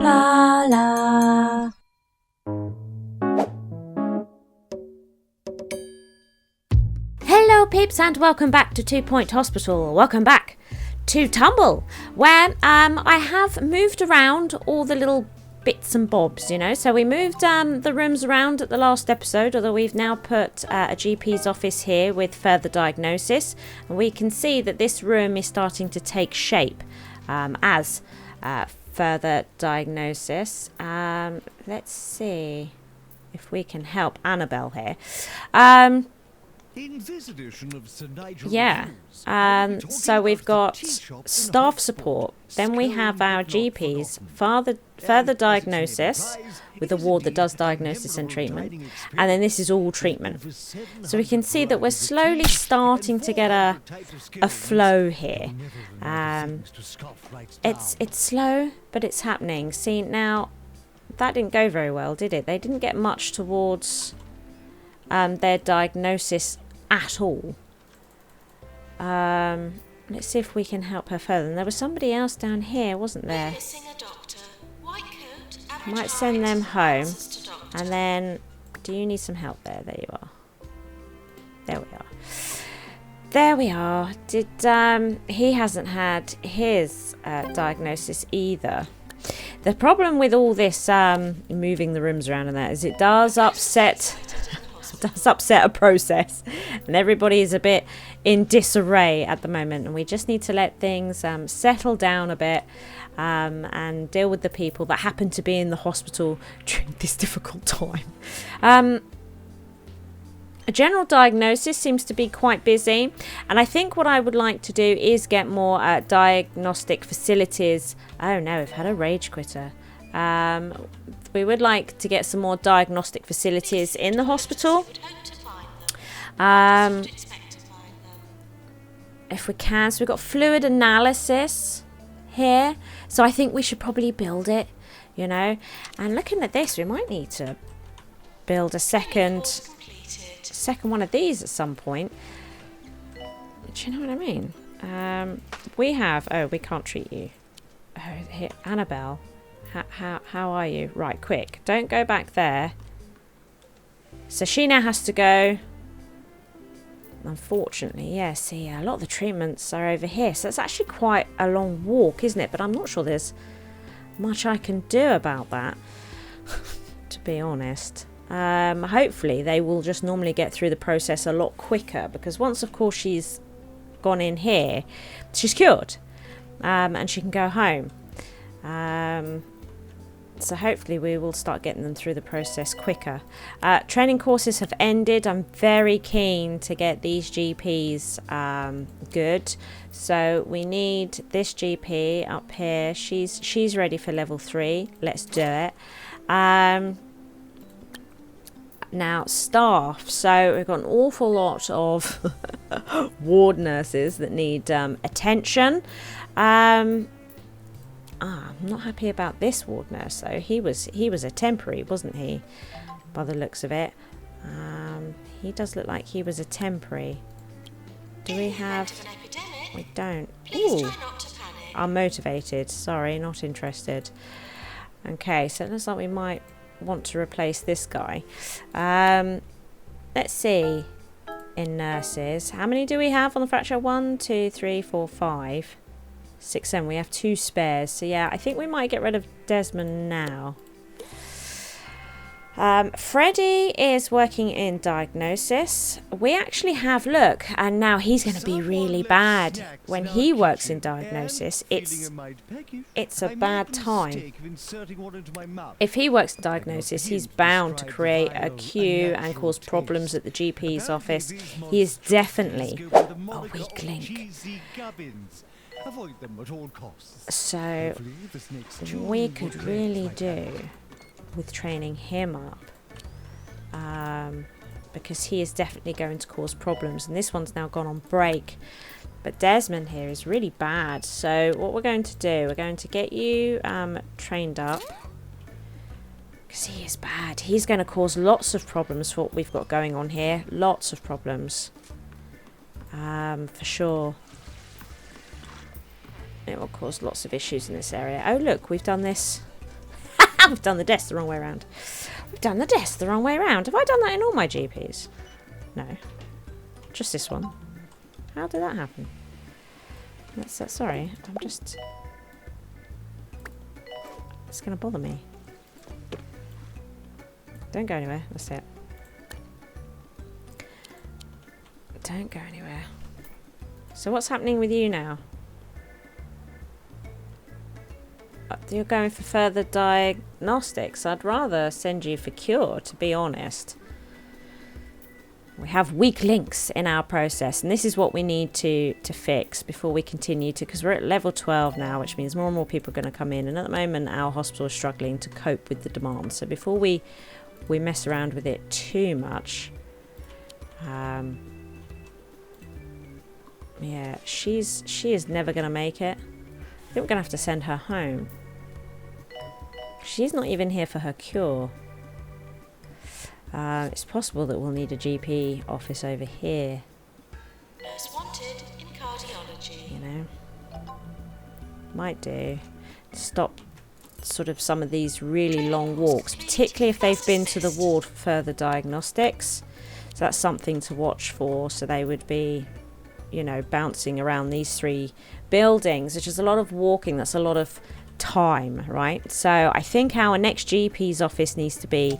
Blarla. Hello peeps and welcome back to 2 Point Hospital. Welcome back to Tumble, where I have moved around all the little bits and bobs, you know. So we moved the rooms around at the last episode, although we've now put a GP's office here with further diagnosis, and we can see that this room is starting to take shape as further diagnosis. Let's see if we can help Annabelle here. In this edition of Sir Nigel So we've got staff support, then we have our GPs, further diagnosis with a ward that does diagnosis and treatment, and then this is all treatment. So we can see that we're slowly starting to get a flow here. It's slow, but it's happening. See, now that didn't go very well, did it? They didn't get much towards their diagnosis at all. Let's see if we can help her further. And there was somebody else down here, wasn't there? Might send them home. And then, do you need some help there? There you are. There we are. There we are. He hasn't had his diagnosis either. The problem with all this moving the rooms around and that is it does upset a process, and everybody is a bit in disarray at the moment, and we just need to let things settle down a bit and deal with the people that happen to be in the hospital during this difficult time. A general diagnosis seems to be quite busy, and I think what I would like to do is get more diagnostic facilities. Oh no, we've had a rage quitter. We would like to get some more diagnostic facilities in the hospital. If we can. So we've got fluid analysis here. So I think we should probably build it, you know. And looking at this, we might need to build a second one of these at some point. Do you know what I mean? We have... Oh, we can't treat you. Oh, here, Annabelle. How are you? Right, quick. Don't go back there. So she now has to go. Unfortunately, yeah, see, a lot of the treatments are over here. So it's actually quite a long walk, isn't it? But I'm not sure there's much I can do about that, to be honest. Hopefully they will just normally get through the process a lot quicker, because once, of course, she's gone in here, she's cured, and she can go home. So hopefully we will start getting them through the process quicker. Training courses have ended. I'm very keen to get these GPs good. So we need this GP up here. She's ready for level 3. Let's do it. Now staff. So we've got an awful lot of ward nurses that need attention. I'm not happy about this ward nurse though. He was a temporary, wasn't he? By the looks of it. He does look like he was a temporary. Do we have... We don't. Ooh. I'm motivated. Sorry, not interested. Okay, so it looks like we might want to replace this guy. Let's see. In nurses. How many do we have on the fracture? 1, 2, 3, 4, 5. 6, 7. We have 2 spares. So yeah, I think we might get rid of Desmond now. Freddie is working in diagnosis. We actually have, look, and now he's going to be really bad when he works in diagnosis. It's a bad time. If he works in diagnosis, he's bound to create a queue and cause problems at the GP's office. He is definitely a weak link. So we could really do with training him up, because he is definitely going to cause problems, and this one's now gone on break. But Desmond here is really bad. So what we're going to do, we're going to get you trained up, because he is bad. He's going to cause lots of problems for what we've got going on here. Lots of problems, for sure. It will cause lots of issues in this area. Oh look, we've done this We've done the desk the wrong way around. We've done the desk the wrong way around. Have I done that in all my GPs? No. Just this one. How did that happen? That's sorry. I'm just... It's going to bother me. Don't go anywhere. That's it. Don't go anywhere. So what's happening with you now? You're going for further diagnostics. I'd rather send you for cure, to be honest. We have weak links in our process, and this is what we need to fix before we continue to, because we're at level 12 now, which means more and more people are going to come in, and at the moment our hospital is struggling to cope with the demand. So before we mess around with it too much, yeah, she is never going to make it. I think we're going to have to send her home. She's not even here for her cure. It's possible that we'll need a GP office over here. Nurse wanted in cardiology. You know, might do to stop sort of some of these really long walks, particularly if they've been to the ward for further diagnostics. So that's something to watch for. So they would be, you know, bouncing around these 3 buildings, which is a lot of walking. That's a lot of time, right? So I think our next GP's office needs to be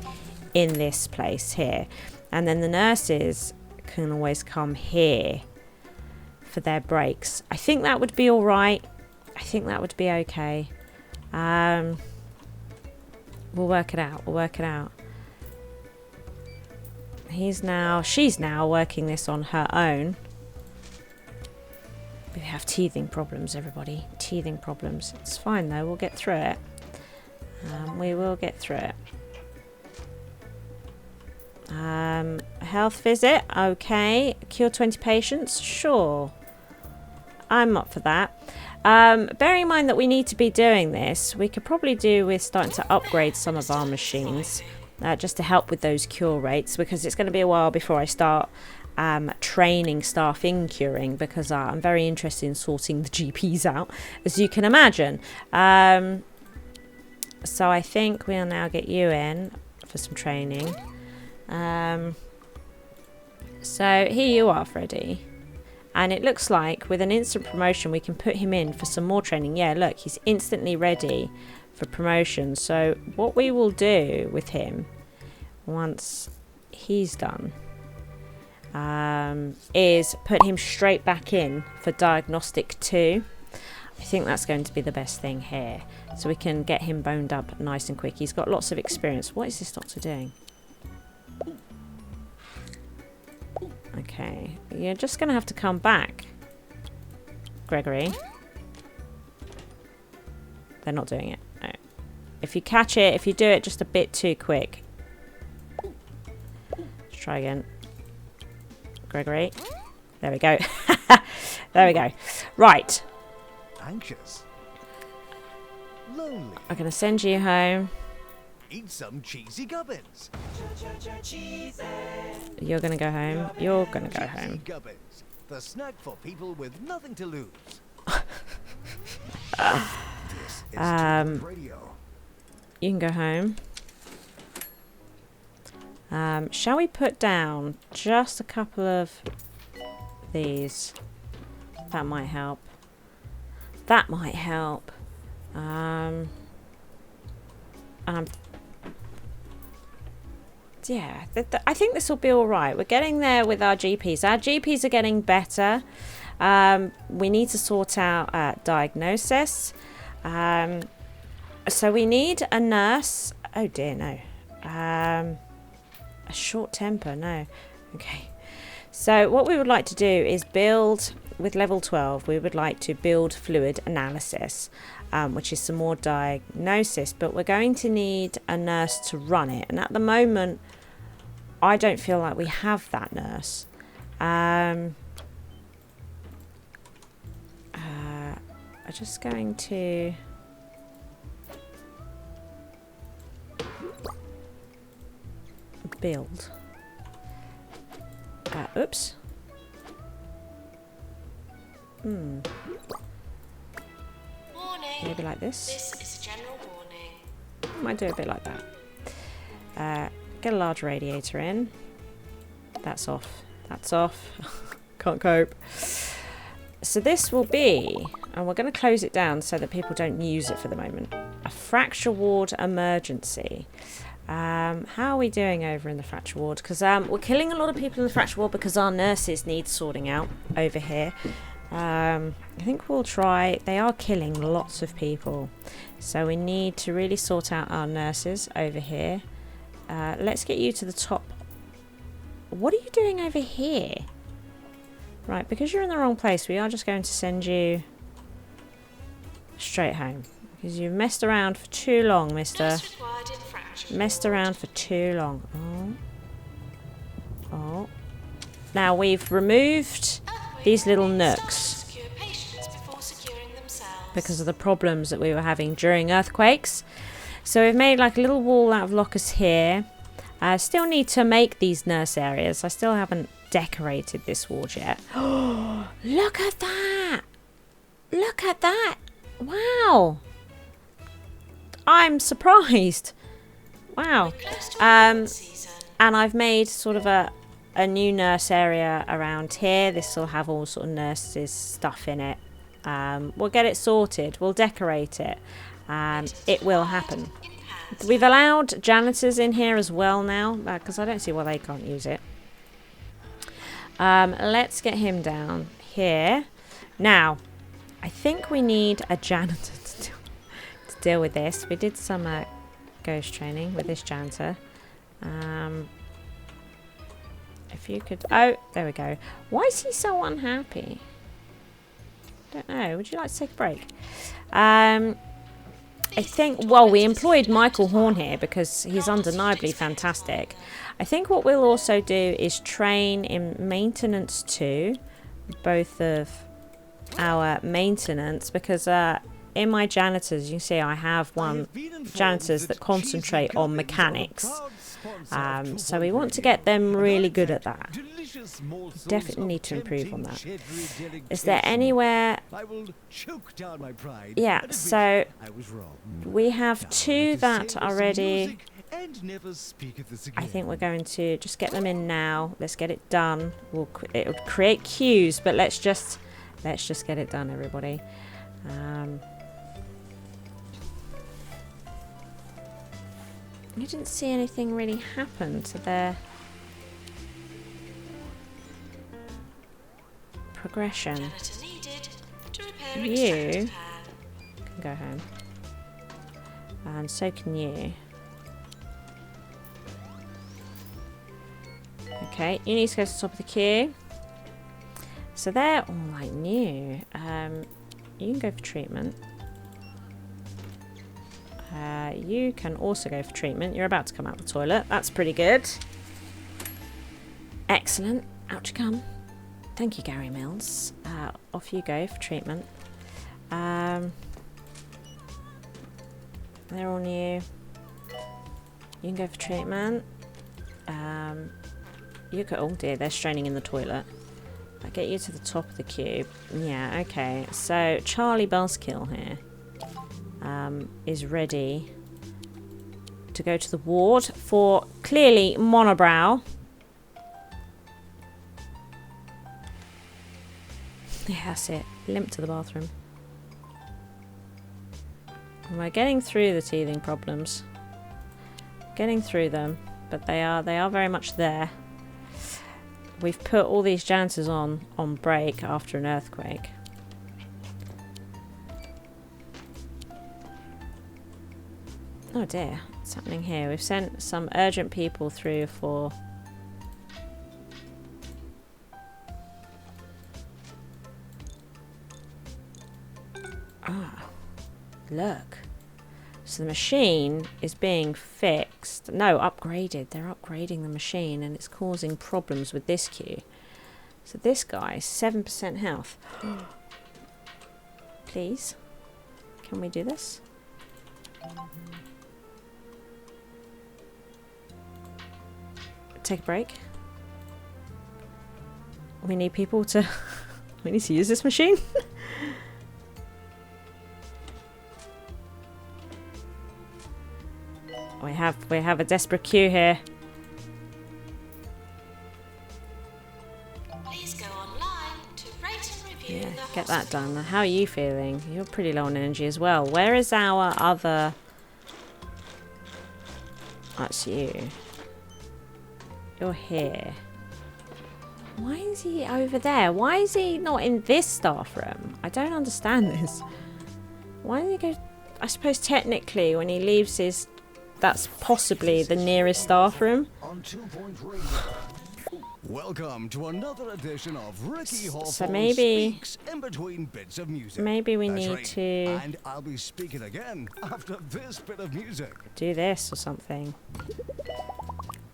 in this place here, and then the nurses can always come here for their breaks. I think that would be all right. I think that would be okay. We'll work it out. We'll work it out. She's now working this on her own. We have teething problems, everybody. Teething problems. It's fine though. We'll get through it. We will get through it. Health visit. Okay. Cure 20 patients. Sure. I'm up for that. Bearing in mind that we need to be doing this, we could probably do with starting to upgrade some of our machines just to help with those cure rates, because it's going to be a while before I start training staff in curing, because I'm very interested in sorting the GPs out, as you can imagine. So I think we'll now get you in for some training. So here you are, Freddie. And it looks like with an instant promotion we can put him in for some more training. Yeah, look, he's instantly ready for promotion. So what we will do with him once he's done is put him straight back in for diagnostic 2. I think that's going to be the best thing here. So we can get him boned up nice and quick. He's got lots of experience. What is this doctor doing? Okay, you're just going to have to come back, Gregory. They're not doing it. No. If you catch it, if you do it just a bit too quick. Let's try again. Gregory. There we go. There we go. Right. Anxious. Lonely. I'm going to send you home. Eat some cheesy gubbins. You're going to go home. You're going to go home. Gubbins, the snack for people with nothing to lose. This is Tumble Radio. You can go home. Shall we put down just a couple of these? That might help. That might help. Yeah, I think this will be all right. We're getting there with our GPs. Our GPs are getting better. We need to sort out diagnosis. So we need a nurse. Oh dear, no. A short temper, no. Okay. So what we would like to do is build, with level 12, we would like to build fluid analysis, which is some more diagnosis. But we're going to need a nurse to run it. And at the moment, I don't feel like we have that nurse. I'm just going to... build. Oops. Warning. Maybe like this. This is a general warning. Might do a bit like that. Get a large radiator in. That's off. That's off. Can't cope. So this will be, and we're going to close it down so that people don't use it for the moment. A fracture ward emergency. How are we doing over in the fracture ward? Because we're killing a lot of people in the fracture ward because our nurses need sorting out over here. I think we'll try. They are killing lots of people, so we need to really sort out our nurses over here. Let's get you to the top. What are you doing over here? Right, because you're in the wrong place, we are just going to send you straight home. Because you've messed around for too long, mister. Messed around for too long. Oh. Now we've removed these little nooks because of the problems that we were having during earthquakes. So we've made like a little wall out of lockers here. I still need to make these nurse areas. I still haven't decorated this ward yet. Oh, look at that! Look at that! Wow! I'm surprised. Wow. And I've made sort of a new nurse area around here. This will have all sort of nurses stuff in it. We'll get it sorted. We'll decorate it. It will happen. We've allowed janitors in here as well now, because I don't see why they can't use it. Let's get him down here. Now, I think we need a janitor to deal with this. We did some ghost training with this janitor. If you could... Oh, there we go. Why is he so unhappy? Don't know. Would you like to take a break? I think, well, we employed Michael Horn here because he's undeniably fantastic. I think what we'll also do is train in maintenance too, both of our maintenance, because in my janitors, you can see I have one janitors that concentrate on mechanics. So we want to get them really good at that. Definitely need to improve on that. Is there anywhere... Yeah, so we have two that are ready. I think we're going to just get them in now. Let's get it done. It'll create queues, but let's just get it done, everybody. I didn't see anything really happen to their progression. You can go home. And so can you. Okay, you need to go to the top of the queue. So they're all like new. You can go for treatment. You can also go for treatment. You're about to come out the toilet. That's pretty good. Excellent. Out you come. Thank you, Gary Mills. Off you go for treatment. They're all new. You can go for treatment. You could... Oh dear, they're straining in the toilet. I'll get you to the top of the queue. Yeah, okay. So, Charlie Buzzkill here is ready to go to the ward for clearly monobrow. Yeah, that's it. Limp to the bathroom. And we're getting through the teething problems. Getting through them, but they are very much there. We've put all these janitors on break after an earthquake. Oh dear, what's happening here? We've sent some urgent people through for... Ah, look. So the machine is being fixed. No, upgraded. They're upgrading the machine and it's causing problems with this queue. So this guy, 7% health. Please. Can we do this? Take a break. We need people to... we need to use this machine. We have a desperate queue here. Please go online to rate and review Yeah, the get that hospital. done. How are you feeling? You're pretty low on energy as well. Where is our other... That's you. You're here. Why is he over there? Why is he not in this staff room? I don't understand this. Why did he go... I suppose technically when he leaves his... That's possibly the nearest staff room. On 2 Point Radio. Welcome to another edition of Ricky Hawthorne So maybe... Speaks in between bits of music. Maybe we That's need right. to... And I'll be speaking again after this bit of music. do this or something.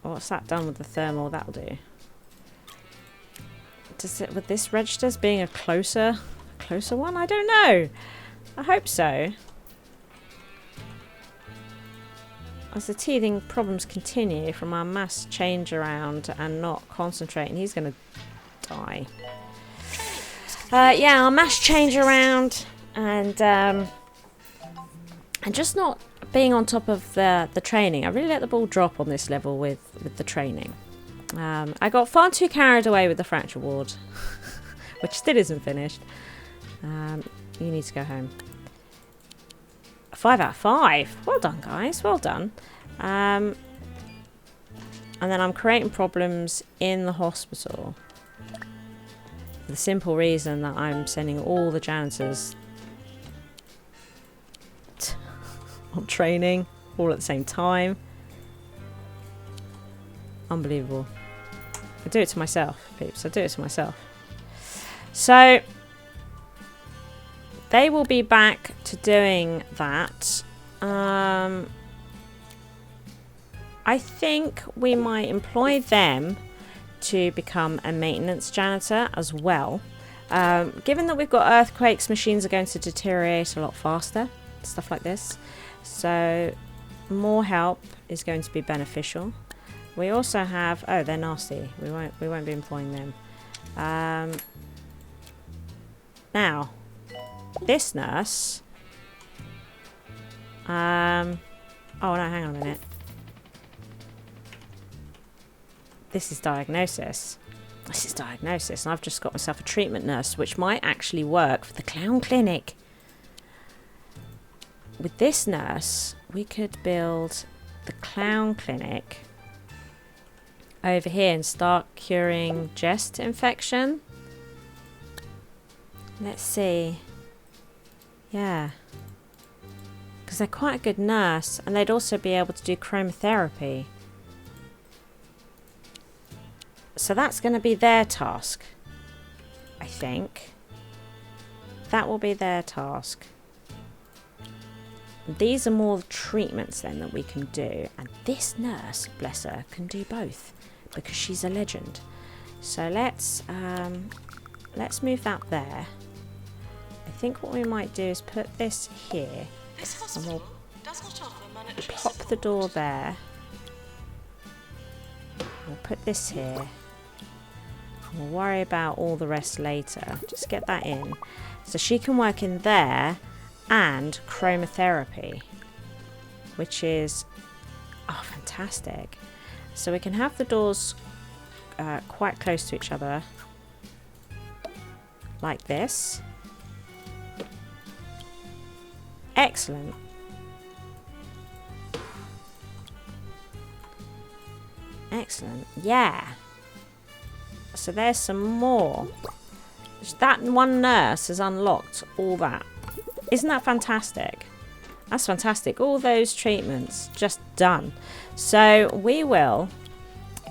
What's that done with the thermal? That'll do. Does it with this register as being a closer one? I don't know. I hope so. As the teething problems continue from our mass change around and not concentrating, he's going to die. Yeah, our mass change around and just not being on top of the training. I really let the ball drop on this level with the training. I got far too carried away with the fracture ward, which still isn't finished. You need to go home. 5 out of 5. Well done, guys. Well done. And then I'm creating problems in the hospital. For the simple reason that I'm sending all the janitors on training all at the same time. Unbelievable. I do it to myself, peeps. I do it to myself. So they will be back to doing that. I think we might employ them to become a maintenance janitor as well. Given that we've got earthquakes, machines are going to deteriorate a lot faster. Stuff like this. So more help is going to be beneficial. We also have... Oh, they're nasty. We won't be employing them. Now, this nurse... oh, no, hang on a minute. This is diagnosis. This is diagnosis. And I've just got myself a treatment nurse, which might actually work for the clown clinic. With this nurse, we could build the clown clinic over here and start curing chest infection. Let's see. Yeah. Because they're quite a good nurse, and they'd also be able to do chromotherapy. So that's going to be their task, I think. That will be their task. These are more treatments then that we can do. And this nurse, bless her, can do both because she's a legend. So let's move that there. I think what we might do is put this here. This And hospital we'll does not offer monetary pop the support. door there. We'll put this here. And we'll worry about all the rest later. Just get that in. So she can work in there and chromotherapy, which is fantastic. So we can have the doors quite close to each other, like this. Excellent. Excellent. Yeah. So there's some more. That one nurse has unlocked all that. Isn't that fantastic? That's fantastic. All those treatments just done. So we will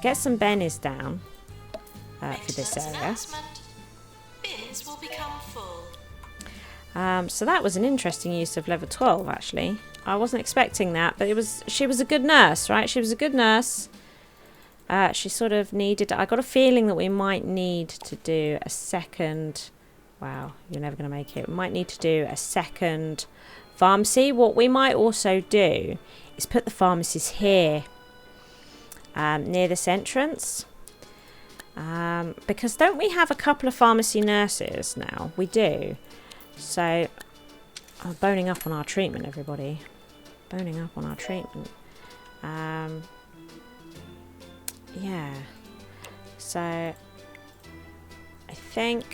get some bennies down for this area. Announcement. Bins will become full. So that was an interesting use of level 12 actually. I wasn't expecting that, but she was a good nurse, right? She was a good nurse. She sort of needed... I got a feeling that we might need to do a second... Wow, you're never going to make it. We might need to do a second pharmacy. What we might also do is put the pharmacies here near this entrance. Because don't we have a couple of pharmacy nurses now? We do. So, I'm boning up on our treatment, everybody. Boning up on our treatment. Yeah. So I think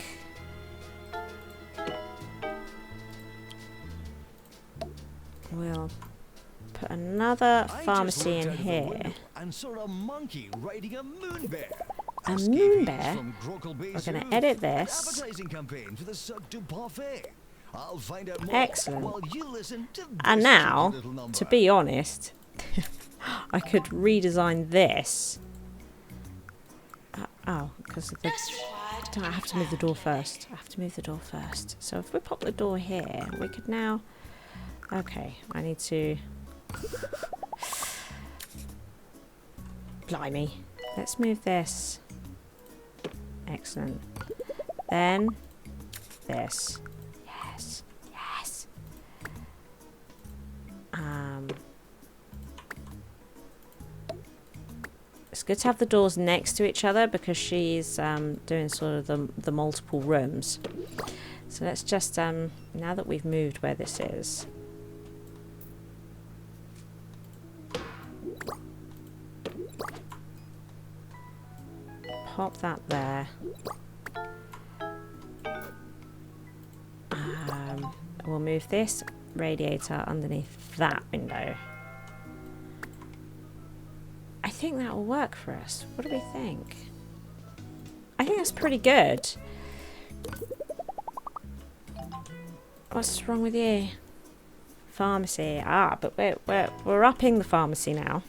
we'll put another pharmacy in here. And saw a monkey riding a moon bear. A moon bear? We're going to edit this. Advertising campaign for the Cirque du Parfait. I'll find out more. Excellent. While you listen to And this now, little number. to be honest, I could redesign this. Oh, because of the... Nurse required. I have to move the door first. I have to move the door first. So if we pop the door here, we could now... Okay, I need to... Blimey. Let's move this. Excellent. Then this. Yes. Yes. It's good to have the doors next to each other because she's doing sort of the multiple rooms. So let's just, now that we've moved where this is, pop that there. We'll move this radiator underneath that window. I think that will work for us. What do we think? I think that's pretty good. What's wrong with you? Pharmacy. Ah, but we're upping the pharmacy now.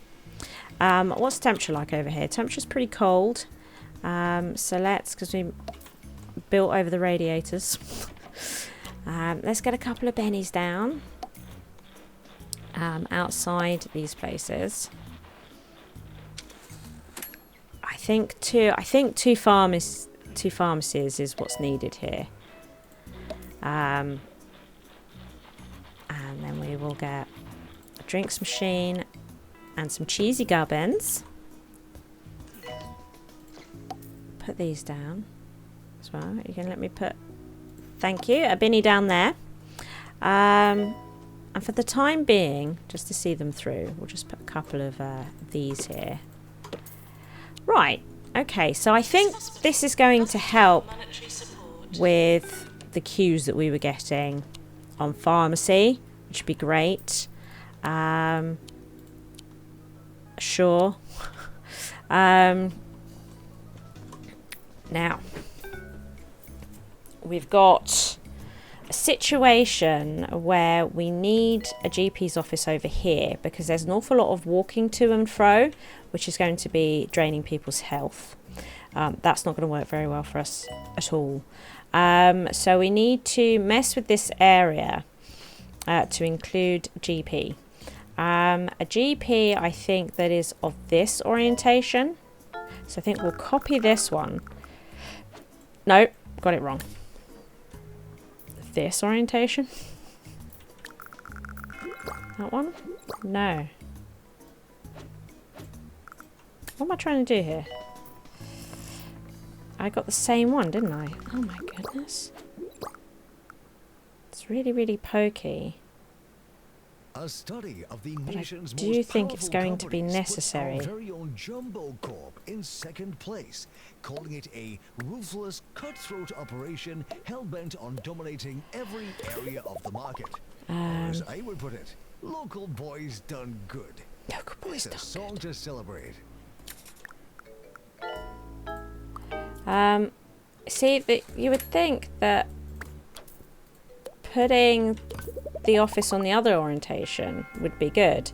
What's the temperature like over here? Temperature's pretty cold. So let's, because we built over the radiators. Let's get a couple of bennies down outside these places. I think two pharmacies is what's needed here. And then we will get a drinks machine and some cheesy gubbins. Put these down as well. You can let me put, thank you, a binny down there. And for the time being, just to see them through, we'll just put a couple of these here. Right, okay, so I think this is going to help with the cues that we were getting on pharmacy, which would be great. Sure. Now, we've got a situation where we need a GP's office over here because there's an awful lot of walking to and fro, which is going to be draining people's health. That's not going to work very well for us at all. So we need to mess with this area to include GP. A GP, I think, that is of this orientation. So I think we'll copy this one. No, got it wrong. This orientation. That one? No. What am I trying to do here? I got the same one, didn't I? Oh my goodness. It's really, really pokey. A study of the But nation's I do most think it's powerful going to be companies puts necessary. our very own Jumbo Corp in second place, calling it a ruthless, cutthroat operation hell-bent on dominating every area of the market. Or as I would put it, local boys done good. Local boys It's a song to celebrate. See, you would think that putting the office on the other orientation would be good,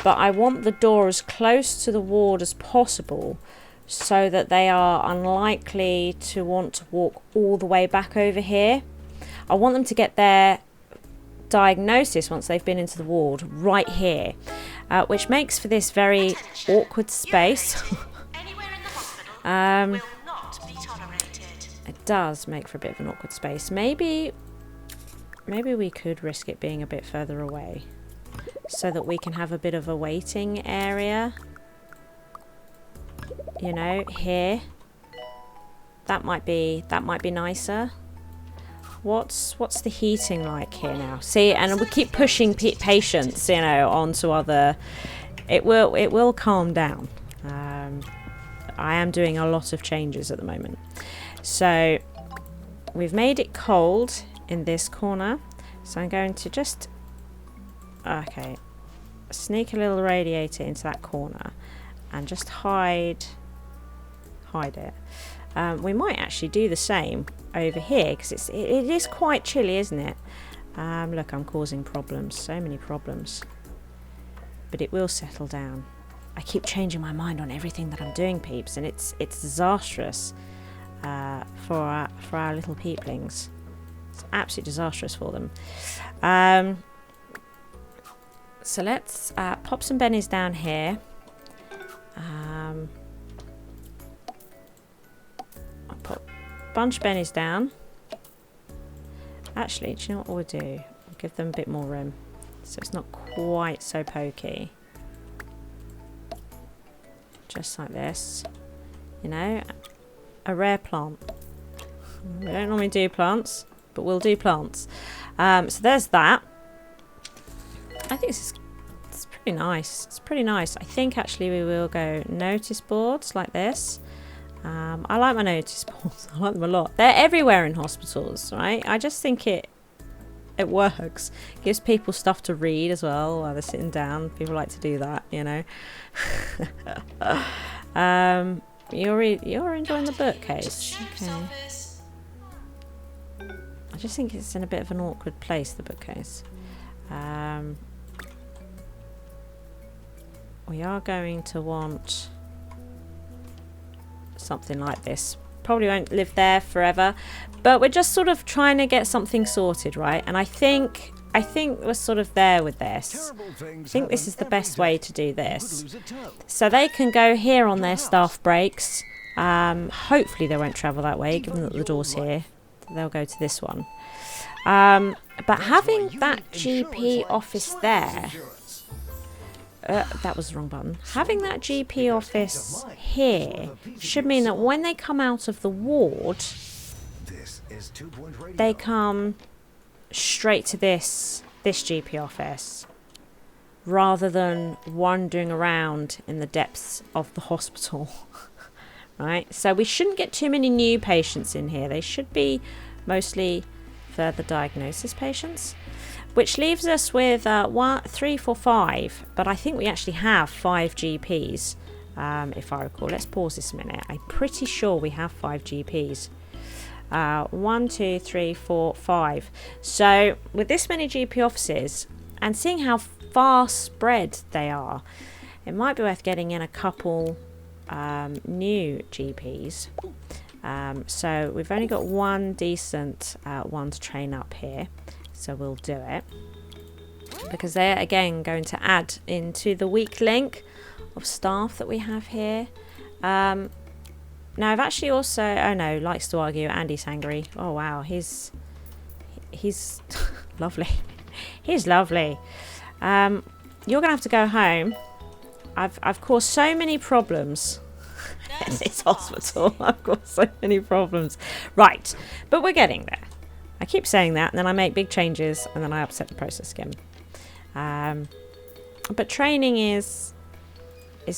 but I want the door as close to the ward as possible so that they are unlikely to want to walk all the way back over here. I want them to get their diagnosis once they've been into the ward right here, which makes for this very awkward space. Anywhere in the hospital will not be tolerated. It does make for a bit of an awkward space. Maybe we could risk it being a bit further away so that we can have a bit of a waiting area. You know, here. That might be nicer. What's the heating like here now? See, and we keep pushing patients, you know, onto other It will calm down. I am doing a lot of changes at the moment. So we've made it cold in this corner. So I'm going to just, okay, sneak a little radiator into that corner and just hide it. We might actually do the same over here because it is quite chilly, isn't it? Look, I'm causing problems, so many problems. But it will settle down. I keep changing my mind on everything that I'm doing, peeps, and it's disastrous for our little peeplings. It's absolutely disastrous for them. So let's pop some bennies down here. I'll put a bunch of bennies down. Actually, do you know what we'll do? We'll give them a bit more room so it's not quite so pokey. Just like this. You know, a rare plant. We don't normally do plants, but we'll do plants. So there's that. I think it's pretty nice. It's pretty nice. I think actually we will go notice boards like this. I like my notice boards. I like them a lot. They're everywhere in hospitals, right? I just think it works. Gives people stuff to read as well while they're sitting down. People like to do that, you know. You're enjoying the bookcase. Okay. I just think it's in a bit of an awkward place, the bookcase. We are going to want something like this. Probably won't live there forever, but we're just sort of trying to get something sorted, right? And I think we're sort of there with this. I think this is the best way to do this. So they can go here on their staff breaks. Hopefully they won't travel that way, given that the door's here. They'll go to this one. But having that GP office there, that was the wrong button. Having that GP office here should mean that when they come out of the ward, they come straight to this GP office rather than wandering around in the depths of the hospital. Right? So we shouldn't get too many new patients in here. They should be mostly further diagnosis patients. Which leaves us with 3, 4, 5. But I think we actually have 5 GPs, if I recall. Let's pause this a minute. I'm pretty sure we have 5 GPs. 1, 2, 3, 4, 5. So with this many GP offices, and seeing how far spread they are, it might be worth getting in a couple new GPs. So we've only got one decent one to train up here. So we'll do it because they're again going to add into the weak link of staff that we have here. Now I've actually also, oh no, likes to argue, Andy's angry. Oh wow, he's lovely. He's lovely. You're gonna have to go home. I've caused so many problems in this hospital. I've caused so many problems. Right, but we're getting there. I keep saying that, and then I make big changes, and then I upset the process again. But training is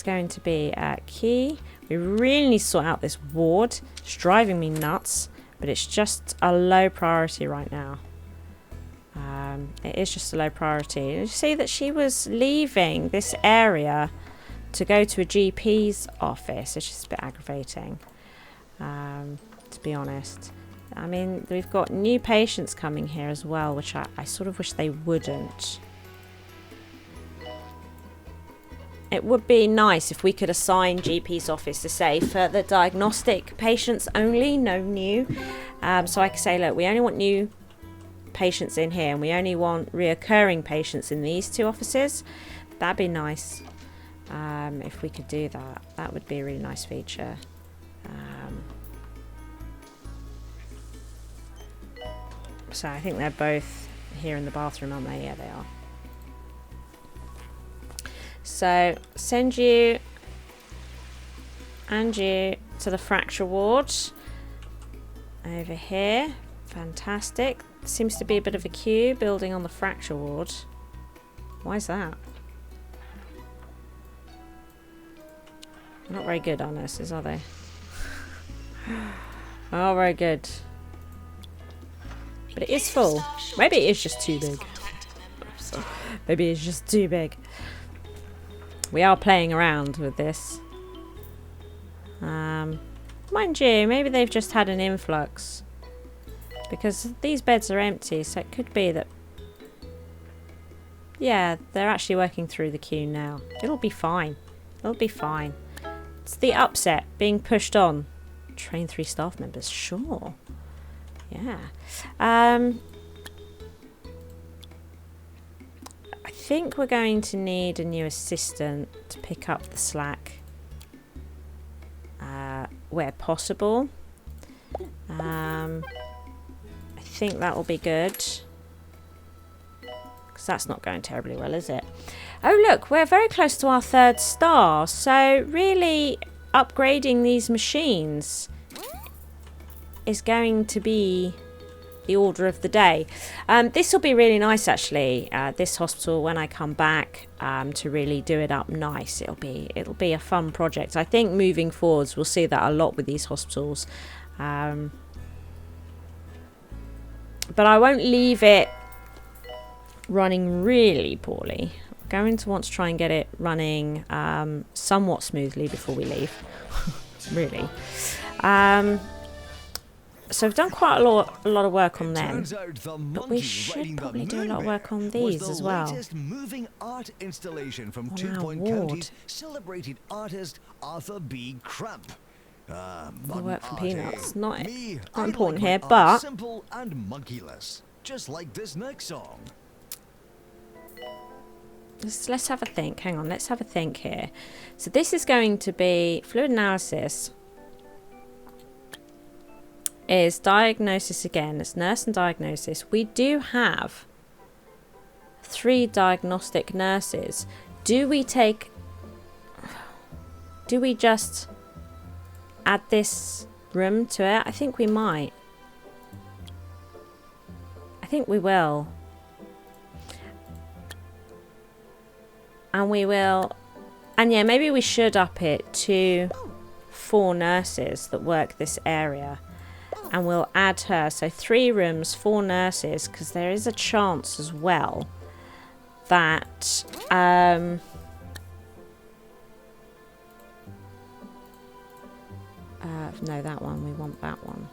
going to be key. We really need to sort out this ward. It's driving me nuts, but it's just a low priority right now. It is just a low priority. Did you see that she was leaving this area to go to a GP's office? It's just a bit aggravating, to be honest. I mean, we've got new patients coming here as well, which I sort of wish they wouldn't. It would be nice if we could assign GP's office to say for the diagnostic patients only, no new. So I could say, look, we only want new patients in here and we only want reoccurring patients in these 2 offices. That'd be nice if we could do that. That would be a really nice feature. So I think they're both here in the bathroom, aren't they? Yeah, they are. So send you and you to the fracture ward over here. Fantastic. Seems to be a bit of a queue building on the fracture ward. Why is that? Not very good, our nurses, are they? Oh, very good. But it is full. Maybe it is just too big. Maybe it's just too big. We are playing around with this. Mind you, maybe they've just had an influx. Because these beds are empty, so it could be that... Yeah, they're actually working through the queue now. It'll be fine. It'll be fine. It's the upset, being pushed on. Train 3 staff members, sure. Yeah. I think we're going to need a new assistant to pick up the slack where possible. I think that will be good. Because that's not going terribly well, is it? Oh, look, we're very close to our 3rd star. So really upgrading these machines is going to be the order of the day. This will be really nice, actually. This hospital, when I come back, to really do it up nice. It'll be a fun project. I think moving forwards, we'll see that a lot with these hospitals. But I won't leave it running really poorly. I'm going to want to try and get it running somewhat smoothly before we leave. Really. So we've done quite a lot of work on them, but we should probably do a lot of work on these as well. Moving art installation from On 2 our Point ward. County's celebrated artist Arthur B. Crump. The work for peanuts, not Me, not I important like here, my but art simple and monkeyless, just like this next song. let's have a think. Hang on, let's have a think here. So this is going to be fluid analysis. Is diagnosis again. It's nurse and diagnosis. We do have 3 diagnostic nurses. Do we just add this room to it? I think we might. I think we will. And we will. And yeah, maybe we should up it to 4 nurses that work this area. And we'll add her. So 3 rooms, 4 nurses. Because there is a chance as well that... no, that one. We want that one.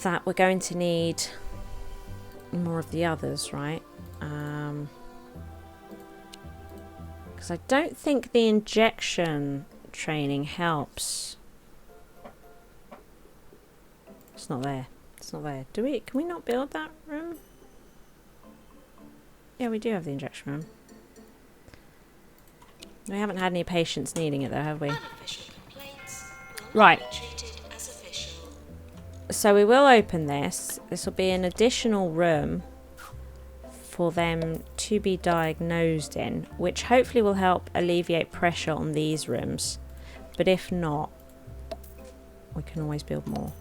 That we're going to need more of the others, right? Because I don't think the injection training helps. It's not there. It's not there. Can we not build that room? Yeah, we do have the injection room. We haven't had any patients needing it though, have we? Right. So we will open this. This will be an additional room for them to be diagnosed in, which hopefully will help alleviate pressure on these rooms. But if not, we can always build more.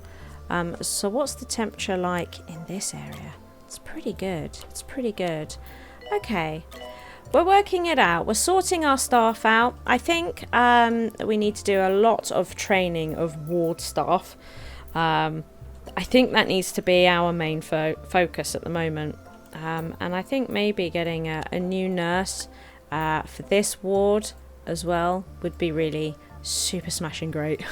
So what's the temperature like in this area? It's pretty good. It's pretty good. Okay. We're working it out. We're sorting our staff out. I think we need to do a lot of training of ward staff. I think that needs to be our main focus at the moment. And I think maybe getting a new nurse for this ward as well would be really super smashing great.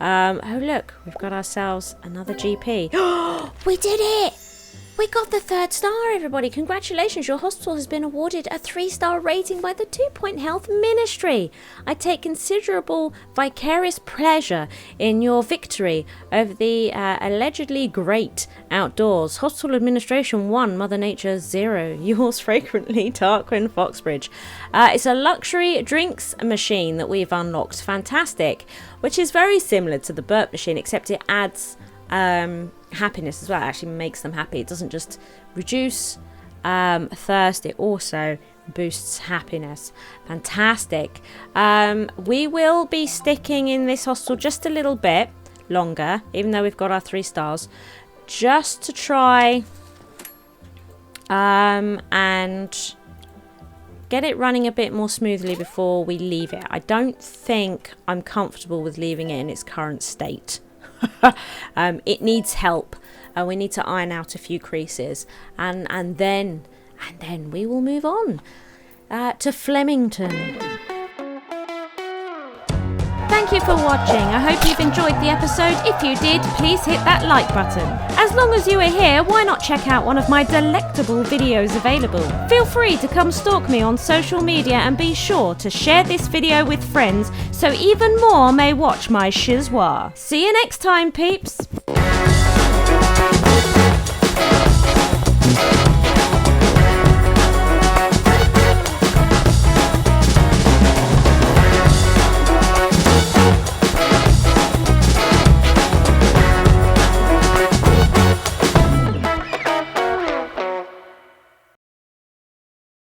Oh look, we've got ourselves another GP. We did it! We got the 3rd star, everybody. Congratulations, your hospital has been awarded a 3-star rating by the 2 Point Health Ministry. I take considerable vicarious pleasure in your victory over the allegedly great outdoors. Hospital Administration 1, Mother Nature 0. Yours frequently, Tarquin Foxbridge. It's a luxury drinks machine that we've unlocked. Fantastic. Which is very similar to the burp machine, except it adds... happiness as well. It actually makes them happy. It doesn't just reduce thirst, it also boosts happiness. Fantastic. We will be sticking in this hostel just a little bit longer, even though we've got our 3 stars, just to try and get it running a bit more smoothly before we leave it. I don't think I'm comfortable with leaving it in its current state. It needs help. We need to iron out a few creases, and then we will move on to Flemington. Thank you for watching. I hope you've enjoyed the episode. If you did, please hit that like button. As long as you are here, why not check out one of my delectable videos available? Feel free to come stalk me on social media, and be sure to share this video with friends so even more may watch my SHIZWAH. See you next time, peeps.